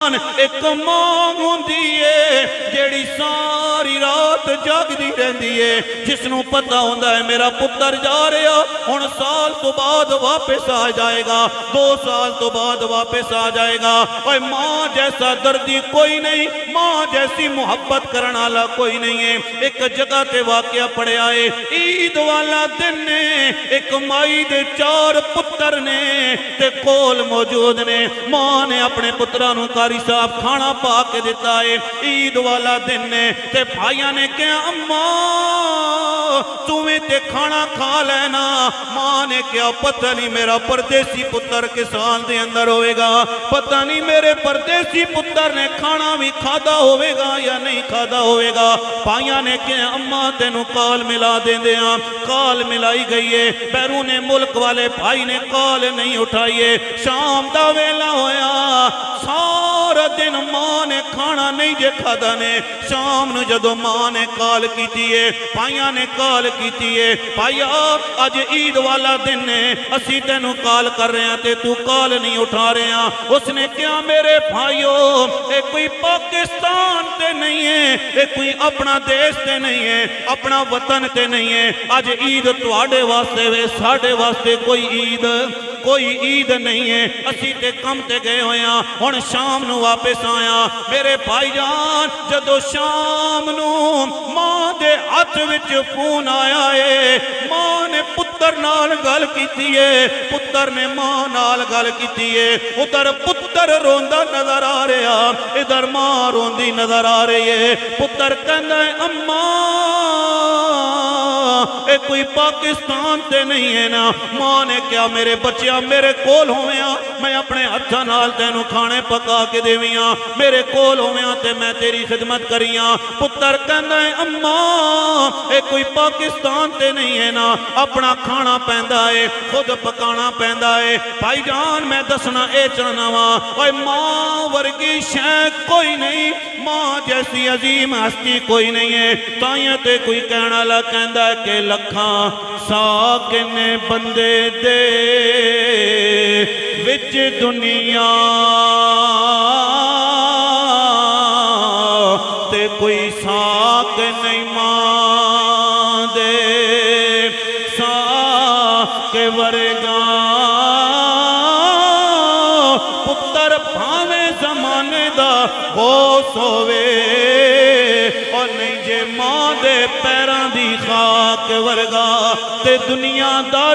ایک ماں ہوندی ہے جیڑی ساری رات جاگدی رہندی ہے، جس نو پتہ ہوندا ہے میرا پتر جا رہا ہن سال تو بعد واپس آ جائے گا، 2 سال تو بعد واپس آ جائے گا۔ اوے ماں جیسا دردی کوئی نہیں، ماں جیسی محبت کرن والا کوئی نہیں ہے۔ ایک جگہ تے واقعہ پڑھیا ہے، عید والا دن نے ایک مائی دے 4 پتر نے تے کول موجود نے، ماں نے اپنے پتراں نو قاری صاحب کھانا پا کے دیتا ہے، عید والا دن نے تے بھائیاں نے کہا اماں تمہیں تے کھانا کھا لینا، ماں نے کہا پتہ نہیں میرا پردیسی پتر کسان دے اندر ہوئے گا، پتہ نہیں میرے پردیسی پتر نے کھانا بھی کھادا ہوئے گا یا نہیں کھادا ہوئے گا۔ بھائیاں نے کہا اماں تینوں کال ملا دیں دے ہاں، کال ملائی گئی ہے، بیرون ملک والے بھائی نے کال نہیں اٹھائیے، شام دا ویلا ہویا، سارا دن ماں نے کھانا نہیں جے کھادا نے، شام نو جدو ماں نے کال کیتی ہے، بھائیاں نے کال کیتی ہے، بھائیا اج عید والا دن ہے، اسی تینوں کال کر رہے ہیں تے تو کال نہیں اٹھا رہے ہیں۔ اس نے کیا میرے بھائیو اے کوئی پاکستان تے نہیں ہے، اے کوئی اپنا دیش تے نہیں ہے، اپنا وطن تے نہیں ہے، اج عید تواڈے واسطے وے، ساڈے واسطے کوئی عید نہیں ہے، اسی تے کم تے گئے ہوئے ہیں، ہن شام نو واپس آیا۔ میرے بھائی جان جدو شام نو ماں دے ہاتھ وچ فون آیا ہے، ماں نے پتر نال گل کیتی ہے، پتر نے ماں نال گل کیتی ہے، ادھر پتر روندا نظر آ رہا، ادھر ماں روندی نظر آ رہی ہے۔ پتر کہندا ہے اماں اے کوئی پاکستان تے نہیں ہے نا، ماں نے کیا میرے بچیاں میرے کول ہویاں، میں اپنے ہتھاں نال تینوں کھانے پکا کے دیویاں، میرے کول ہویاں تے میں تیری خدمت کریاں۔ پتر کہندا ہے اماں اے کوئی پاکستان تے نہیں ہے نا، اپنا کھانا پیندا ہے، خود پکانا پیندا ہے۔ بھائی جان میں دسنا اے چاہنا وا، اوے ماں ورگی شے کوئی نہیں، ماں جیسی عظیم ہستی کوئی نہیں ہے۔ تائیں تے کوئی کہنا والا کہندا ہے کہ لکھاں ساکن بندے دے وچ دنیا تے کوئی ساک نہیں ماں دے ساک ورگا۔ پتر بھاویں زمانے دا غوث ہووے اور نہیں جے ماں دے پیراں دی خاک ورگا تے دنیا دار